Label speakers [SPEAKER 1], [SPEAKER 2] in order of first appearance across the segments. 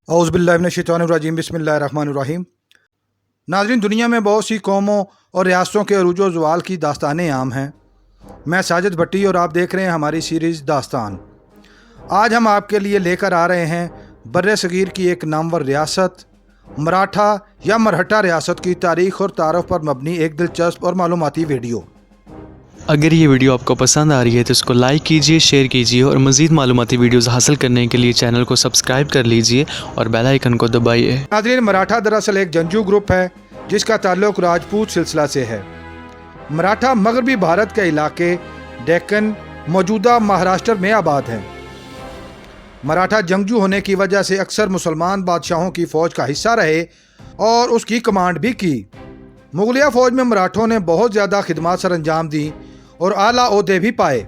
[SPEAKER 1] औज़ुबिल्लाहिमिनश्शैतानिर्रजीम बिस्मिल्लाहिर्रहमानिर्रहीम। नाज़रीन, दुनिया में बहुत सी कौमों और रियासतों के अरूज व ज़वाल की दास्तानें आम हैं। मैं साजिद भट्टी और आप देख रहे हैं हमारी सीरीज़ दास्तान। आज हम आपके लिए लेकर आ रहे हैं बर्रे सगीर की एक नामवर रियासत मराठा या मरहट्टा रियासत की तारीख़ और तारफ़ पर मबनी एक दिलचस्प और मालूमाती वीडियो।
[SPEAKER 2] अगर ये वीडियो आपको पसंद आ रही है तो इसको लाइक कीजिए, शेयर कीजिए और मज़ीद मालूमाती वीडियोज़ हासिल करने के लिए चैनल को सब्सक्राइब कर लीजिए और बेल आइकन को दबाइए।
[SPEAKER 1] नाज़रीन, मराठा दरअसल एक जंगजू ग्रुप है जिसका ताल्लुक़ राजपूत सिलसिला से है। मराठा मगरबी भारत के इलाके डेक्कन मौजूदा महाराष्ट्र में आबाद हैं। मराठा जंगजू होने की वजह से अक्सर मुसलमान बादशाहों की फ़ौज का हिस्सा रहे और उसकी कमांड भी की। मुगलिया फ़ौज में मराठों ने बहुत ज़्यादा खिदमत सर अंजाम दी और आला ओहदे भी पाए,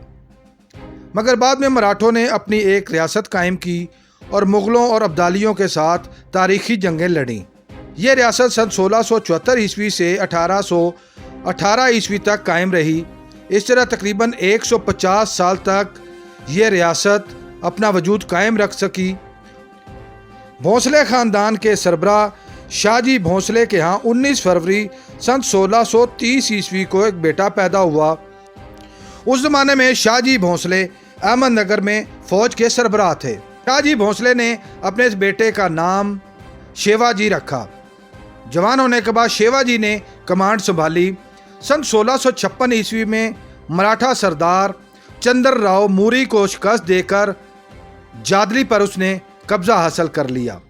[SPEAKER 1] मगर बाद में मराठों ने अपनी एक रियासत कायम की और मुग़लों और अब्दालियों के साथ तारीख़ी जंगें लड़ीं। ये रियासत सन 1674 ईस्वी से 1818 ईस्वी तक कायम रही। इस तरह तकरीबन 150 साल तक ये रियासत अपना वजूद कायम रख सकी। भोंसले ख़ानदान के सरबराह शाहजी भोंसले के यहाँ 19 फरवरी सन 1630 ईस्वी को एक बेटा पैदा हुआ। उस ज़माने में शाहजी भोंसले अहमदनगर में फ़ौज के सरबराह थे। शाहजी भोंसले ने अपने इस बेटे का नाम शेवाजी रखा। जवान होने के बाद शेवाजी ने कमांड संभाली। सन 1656 ईस्वी में मराठा सरदार चंद्रराव मूरी को शिकस्त देकर जादली पर उसने कब्ज़ा हासिल कर लिया।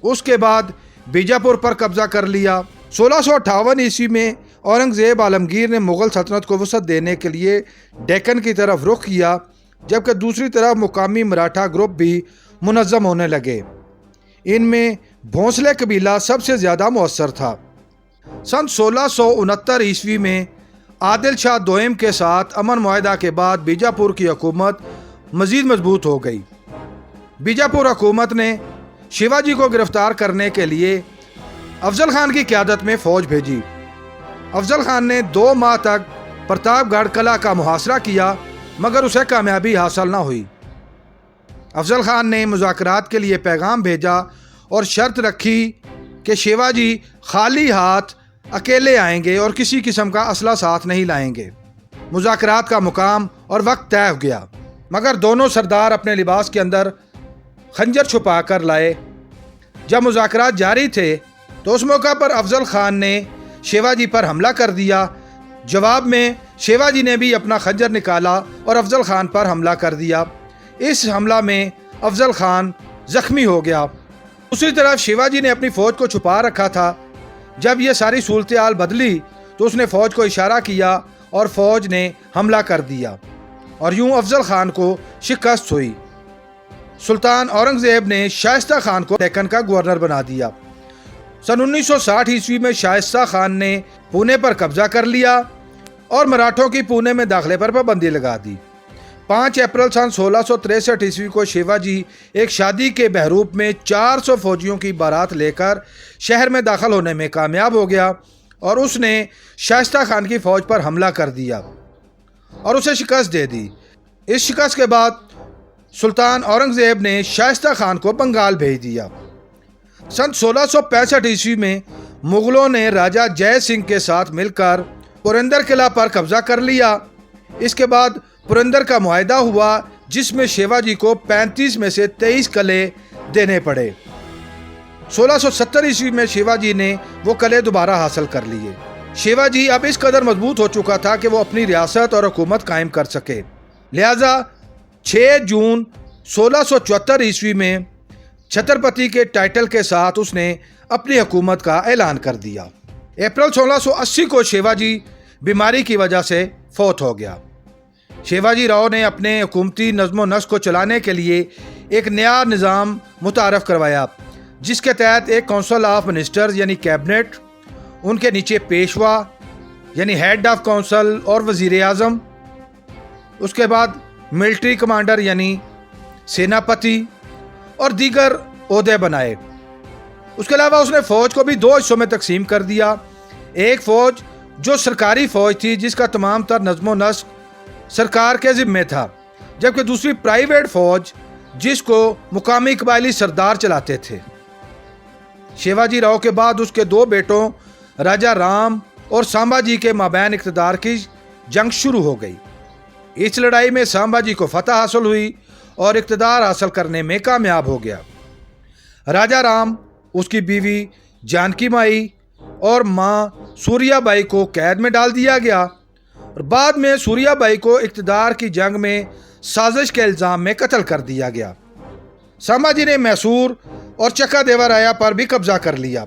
[SPEAKER 1] उसके बाद बीजापुर पर कब्ज़ा कर लिया। 1658 ईस्वी में औरंगज़ेब आलमगीर ने मुग़ल सल्तनत को वसअत देने के लिए डेक्कन की तरफ रुख किया, जबकि दूसरी तरफ मुकामी मराठा ग्रुप भी मुनज़्ज़म होने लगे। इनमें भोंसले कबीला सबसे ज़्यादा मुअस्सर था। सन 1669 ईस्वी में आदिल शाह दोयम के साथ अमन मुआहदा के बाद बीजापुर की हुकूमत मज़ीद मजबूत हो गई। बीजापुर हुकूमत ने शिवाजी को गिरफ्तार करने के लिए अफजल खान की क़यादत में फ़ौज भेजी। अफजल खान ने 2 माह तक प्रतापगढ़ किला का मुहासरा किया, मगर उसे कामयाबी हासिल न हुई। अफजल खान ने मुज़ाकरात के लिए पैगाम भेजा और शर्त रखी कि शिवाजी खाली हाथ अकेले आएंगे और किसी किस्म का असला साथ नहीं लाएंगे। मुज़ाकरात का मुकाम और वक्त तय हो गया, मगर दोनों सरदार अपने लिबास के अंदर खंजर छुपा कर लाए। जब मुज़ाकरात जारी थे तो उस मौका पर अफजल खान ने शिवाजी पर हमला कर दिया। जवाब में शिवाजी ने भी अपना खंजर निकाला और अफजल खान पर हमला कर दिया। इस हमला में अफजल खान ज़ख्मी हो गया। दूसरी तरफ शिवाजी ने अपनी फ़ौज को छुपा रखा था। जब यह सारी सूरत हाल बदली तो उसने फ़ौज को इशारा किया और फ़ौज ने हमला कर दिया और यूं अफजल खान को शिकस्त हुई। सुल्तान औरंगज़ेब ने शाइस्ता खान को डेक्कन का गवर्नर बना दिया। सन 1960 ईस्वी में शाइस्ता खान ने पुणे पर कब्जा कर लिया और मराठों की पुणे में दाखिले पर पाबंदी लगा दी। 5 अप्रैल सन 1663 ईस्वी को शिवाजी एक शादी के बहरूप में 400 फौजियों की बारात लेकर शहर में दाखिल होने में कामयाब हो गया और उसने शाइस्ता खान की फ़ौज पर हमला कर दिया और उसे शिकस्त दे दी। इस शिकस्त के बाद सुल्तान औरंगज़ेब ने शाइस्ता खान को बंगाल भेज दिया। सन 1665 ईस्वी में मुग़लों ने राजा जय सिंह के साथ मिलकर पुरंदर किला पर कब्ज़ा कर लिया। इसके बाद पुरंदर का मुआहदा हुआ, जिसमें शिवाजी को 35 में से 23 किले देने पड़े। 1670 ईस्वी में शिवाजी ने वो किले दोबारा हासिल कर लिए। शिवाजी अब इस कदर मजबूत हो चुका था कि वो अपनी रियासत और हुकूमत कायम कर सके। लिहाजा 6 जून 1674 ईस्वी में छत्रपति के टाइटल के साथ उसने अपनी हुकूमत का ऐलान कर दिया। अप्रैल 1680 को शिवाजी बीमारी की वजह से फौत हो गया। शिवाजी राव ने अपने हुकूमती नज़्म व नस्क को चलाने के लिए एक नया निज़ाम मुतारफ़ करवाया, जिसके तहत एक काउंसिल ऑफ मिनिस्टर्स यानी कैबिनेट, उनके नीचे पेशवा यानी हेड ऑफ काउंसिल और वज़ीर आज़म, उसके बाद मिलिट्री कमांडर यानी सेनापति और दीगर ओहदे बनाए। उसके अलावा उसने फ़ौज को भी 2 हिस्सों में तकसीम कर दिया। एक फ़ौज जो सरकारी फ़ौज थी, जिसका तमाम तर नज़्म व नस्क सरकार के ज़िम्मे था, जबकि दूसरी प्राइवेट फ़ौज जिसको मुकामी कबायली सरदार चलाते थे। शिवाजी राव के बाद उसके दो बेटों राजा राम और सांबाजी के माबैन इक़्तिदार की जंग शुरू हो गई। इस लड़ाई में सांबाजी को फतह हासिल हुई और इक़्तिदार हासिल करने में कामयाब हो गया। राजा राम, उसकी बीवी जानकी माई और माँ सूर्याबाई को कैद में डाल दिया गया और बाद में सूर्याबाई को इक़्तिदार की जंग में साजिश के इल्ज़ाम में कत्ल कर दिया गया। संभाजी ने मैसूर और चक्का देवराया पर भी कब्जा कर लिया।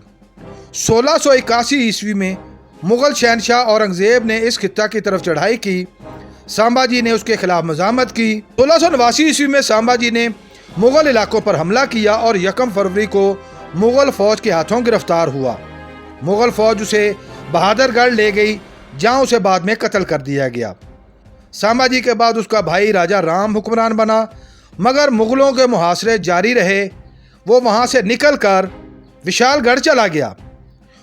[SPEAKER 1] 1681 ईस्वी में मुग़ल शहनशाह औरंगज़ेब ने इस खित्ता की तरफ चढ़ाई की। संभाजी ने उसके खिलाफ मज़ामत की। 1689 ईस्वी में संभाजी ने मुग़ल इलाकों पर हमला किया और 1 फरवरी को मुग़ल फ़ौज के हाथों गिरफ्तार हुआ। मुग़ल फ़ौज उसे बहादुरगढ़ ले गई, जहाँ उसे बाद में कत्ल कर दिया गया। संभाजी के बाद उसका भाई राजा राम हुक्मरान बना, मगर मुग़लों के मुहासरे जारी रहे। वो वहाँ से निकल कर विशालगढ़ चला गया।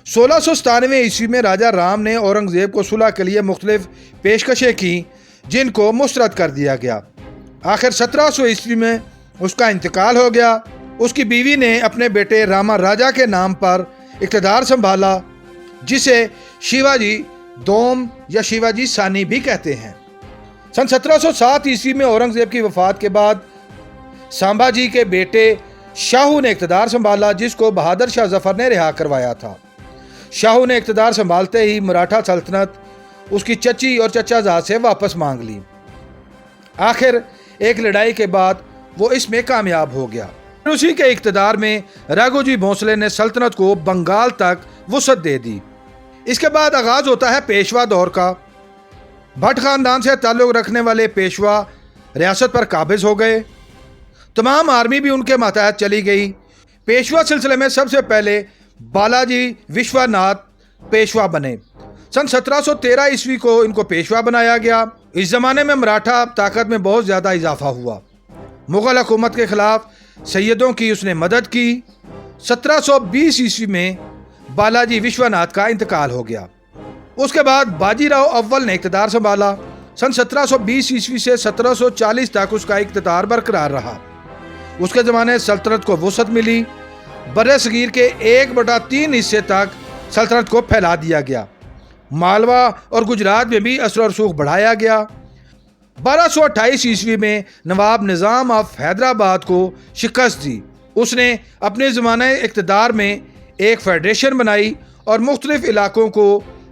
[SPEAKER 1] 1697 ईस्वी में राजा राम ने औरंगज़ेब को सुलह के लिए मुख्तलिफ पेशकशें की, जिनको मुस्तरद कर दिया गया। आखिर 1700 ईस्वी में उसका इंतकाल हो गया। उसकी बीवी ने अपने बेटे रामा राजा के नाम पर इक़्तिदार संभाला, जिसे शिवाजी दोम या शिवाजी सानी भी कहते हैं। सन 1707 ईस्वी में औरंगज़ेब की वफ़ात के बाद संभाजी के बेटे शाहू ने इक़्तिदार संभाला, जिसको बहादुर शाह ज़फ़र ने रिहा करवाया था। शाहू ने इक़्तिदार संभालते ही मराठा सल्तनत उसकी चची और चचाज़ाद से वापस मांग ली। आखिर एक लड़ाई के बाद वो इसमें कामयाब हो गया। उसी के इक़्तिदार में राघोजी भोंसले ने सल्तनत को बंगाल तक वसअत दे दी। इसके बाद आगाज़ होता है पेशवा दौर का। भट्ट ख़ानदान से ताल्लुक़ रखने वाले पेशवा रियासत पर काबिज़ हो गए। तमाम आर्मी भी उनके मातहत चली गई। पेशवा सिलसिले में सबसे पहले बालाजी विश्वनाथ पेशवा बने। सन 1713 ईस्वी को इनको पेशवा बनाया गया। इस ज़माने में मराठा ताकत में बहुत ज़्यादा इजाफा हुआ। मुग़ल हुकूमत के ख़िलाफ़ सैयदों की उसने मदद की। 1720 ईस्वी में बालाजी विश्वनाथ का इंतकाल हो गया। उसके बाद बाजीराव अव्वल ने इक़्तिदार संभाला। सन 1720 ईस्वी से 1740 तक उसका इक़्तिदार बरकरार रहा। उसके ज़माने सल्तनत को वसअत मिली। बर्र-ए-सग़ीर के 1/3 हिस्से तक सल्तनत को फैला दिया गया। मालवा और गुजरात में भी असर और रसूख बढ़ाया गया। 1228 ईस्वी में नवाब निज़ाम ऑफ हैदराबाद को शिकस्त दी। उसने अपने ज़माने इक़्तिदार में एक फेडरेशन बनाई और मुख्तलिफ इलाकों को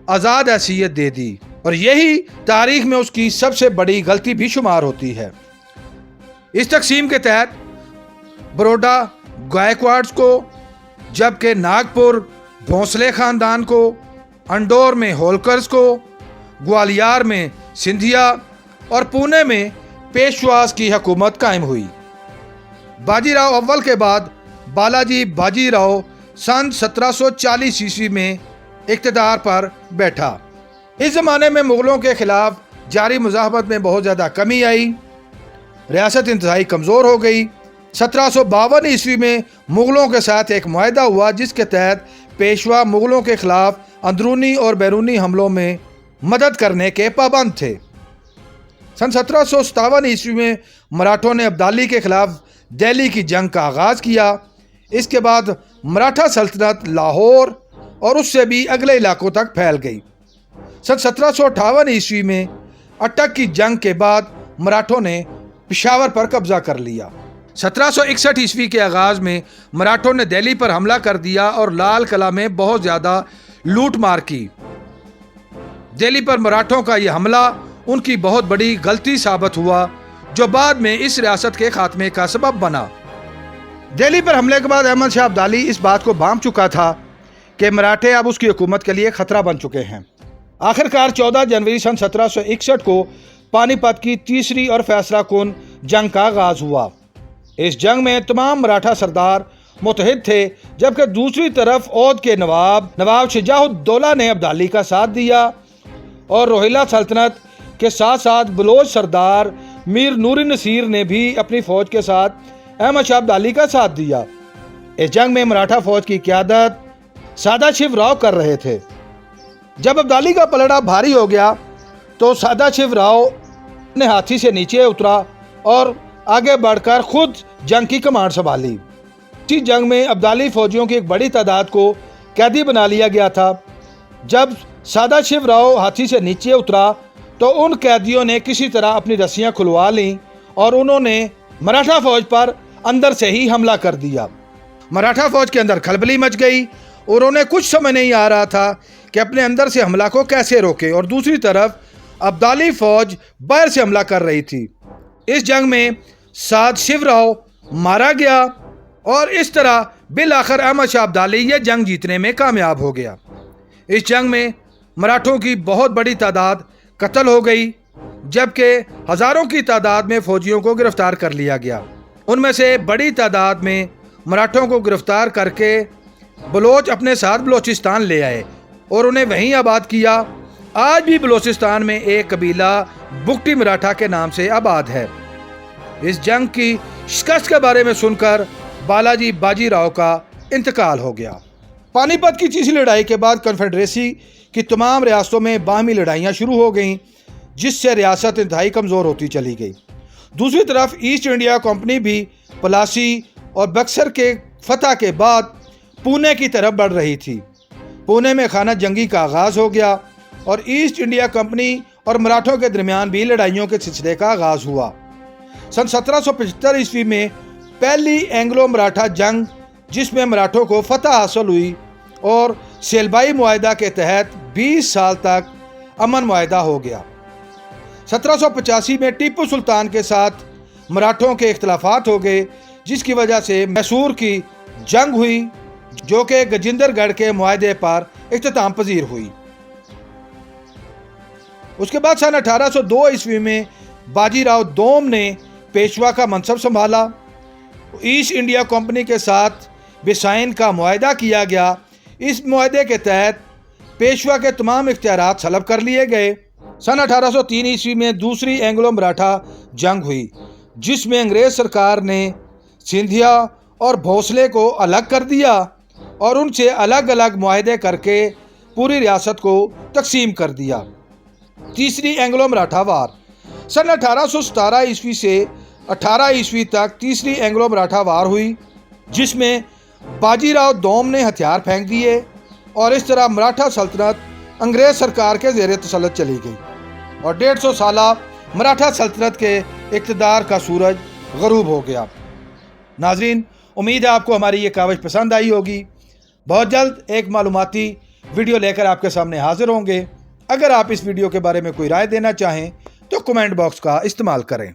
[SPEAKER 1] आज़ाद हैसियत दे दी, और यही तारीख़ में उसकी सबसे बड़ी गलती भी शुमार होती है। इस तकसीम के तहत बड़ौदा गायकवाड्स को, जबकि नागपुर भोंसले ख़ानदान को, अंडोर में होलकर्स को, ग्वालियर में सिंधिया और पुणे में पेशवास की हुकूमत कायम हुई। बाजीराव अव्वल के बाद बालाजी बाजीराव सन 1740 ईस्वी में इक़्तिदार पर बैठा। इस ज़माने में मुग़लों के ख़िलाफ़ जारी मुज़ाहमत में बहुत ज़्यादा कमी आई। रियासत इंतहाई कमज़ोर हो गई। 1752 ईस्वी में मुग़लों के साथ एक मुआहदा हुआ, जिसके तहत पेशवा मुग़लों के ख़िलाफ़ अंदरूनी और बैरूनी हमलों में मदद करने के पाबंद थे। सन 1757 ईस्वी में मराठों ने अब्दाली के ख़िलाफ़ दिल्ली की जंग का आगाज़ किया। इसके बाद मराठा सल्तनत लाहौर और उससे भी अगले इलाकों तक फैल गई। सन 1758 ईस्वी में अटक की जंग के बाद मराठों ने पेशावर पर कब्जा कर लिया। 1761 ईस्वी के आगाज़ में मराठों ने दिल्ली पर हमला कर दिया और लाल किला में बहुत ज़्यादा लूट मार की। दिल्ली पर मराठों का यह हमला उनकी बहुत बड़ी गलती साबित हुआ, जो बाद में इस रियासत के खात्मे का सबब बना। दिल्ली पर हमले के बाद अहमद शाह अब्दाली इस बात को भांप चुका था कि मराठे अब उसकी हुकूमत के लिए खतरा बन चुके हैं। आखिरकार 14 जनवरी सन 1761 को पानीपत की तीसरी और फैसला कुन जंग का आगाज़ हुआ। इस जंग में तमाम मराठा सरदार मुतहिद थे, जबकि दूसरी तरफ औध के नवाब शुजाउद्दौला ने अब्दाली का साथ दिया और रोहिला सल्तनत के साथ साथ बलोच सरदार मीर नूरी नसीर ने भी अपनी फ़ौज के साथ अहमद शाह अब्दाली का साथ दिया। इस जंग में मराठा फ़ौज की क़यादत सदाशिव राव कर रहे थे। जब अब्दाली का पलड़ा भारी हो गया तो सदाशिव राव ने हाथी से नीचे उतरा और आगे बढ़कर खुद जंग की कमांड संभाली। इसी जंग में अब्दाली फौजियों की एक बड़ी तादाद को कैदी बना लिया गया था। जब सदाशिव राव हाथी से नीचे उतरा तो उन कैदियों ने किसी तरह अपनी रस्सियां खुलवा लीं और उन्होंने मराठा फौज पर अंदर से ही हमला कर दिया। मराठा फौज के अंदर खलबली मच गई और उन्हें कुछ समझ नहीं आ रहा था कि अपने अंदर से हमला को कैसे रोके, और दूसरी तरफ अब्दाली फौज बाहर से हमला कर रही थी। इस जंग में सदाशिव राव मारा गया और इस तरह बिल आखिर अहमद शाह अब्दाली ये जंग जीतने में कामयाब हो गया। इस जंग में मराठों की बहुत बड़ी तादाद कत्ल हो गई, जबकि हज़ारों की तादाद में फौजियों को गिरफ्तार कर लिया गया। उनमें से बड़ी तादाद में मराठों को गिरफ्तार करके बलोच अपने साथ बलोचिस्तान ले आए और उन्हें वहीं आबाद किया। आज भी बलोचिस्तान में एक कबीला बुगटी मराठा के नाम से आबाद है। इस जंग की शिकस्त के बारे में सुनकर बालाजी बाजीराव का इंतकाल हो गया। पानीपत की तीसरी लड़ाई के बाद कन्फेडरेसी की तमाम रियासतों में बाहमी लड़ाइयाँ शुरू हो गईं, जिससे रियासत इंतहाई कमज़ोर होती चली गई। दूसरी तरफ ईस्ट इंडिया कंपनी भी पलासी और बक्सर के फतह के बाद पुणे की तरफ बढ़ रही थी। पुणे में खाना जंगी का आगाज़ हो गया और ईस्ट इंडिया कंपनी और मराठों के दरमियान भी लड़ाइयों के सिलसिले का आगाज़ हुआ। सन 1775 ईस्वी में पहली एंग्लो मराठा जंग, जिसमें मराठों को फतह हासिल हुई और सेलबाई मुआहदा के तहत 20 साल तक अमन मुआहदा हो गया। 1785 में टीपू सुल्तान के साथ मराठों के इख्तलाफात हो गए, जिसकी वजह से मैसूर की जंग हुई, जो कि गजिंदरगढ़ के मुआहदे पर इख्तिताम पजीर हुई। उसके बाद सन 1802 ईस्वी में बाजीराव दोम ने पेशवा का मनसब संभाला। ईस्ट इंडिया कंपनी के साथ बिसाइन का मुआहदा किया गया। इस मुआहदे के तहत पेशवा के तमाम इख्तियारात सलब कर लिए गए। सन 1803 ईस्वी में दूसरी एंग्लो मराठा जंग हुई, जिसमें अंग्रेज सरकार ने सिंधिया और भोसले को अलग कर दिया और उनसे अलग अलग मुआहदे करके पूरी रियासत को तकसीम कर दिया। तीसरी एंग्लो मराठा वार सन 1817 ईस्वी से 18 ईस्वी तक तीसरी एंग्लो मराठा वार हुई, जिसमें बाजीराव दोम ने हथियार फेंक दिए और इस तरह मराठा सल्तनत अंग्रेज सरकार के ज़ेरे तसल्लुत चली गई और 150 साला मराठा सल्तनत के इक़्तिदार का सूरज ग़रूब हो गया। नाज़रीन, उम्मीद है आपको हमारी ये कावश पसंद आई होगी। बहुत जल्द एक मालूमाती वीडियो लेकर आपके सामने हाजिर होंगे। अगर आप इस वीडियो के बारे में कोई राय देना चाहें तो कमेंट बॉक्स का इस्तेमाल करें।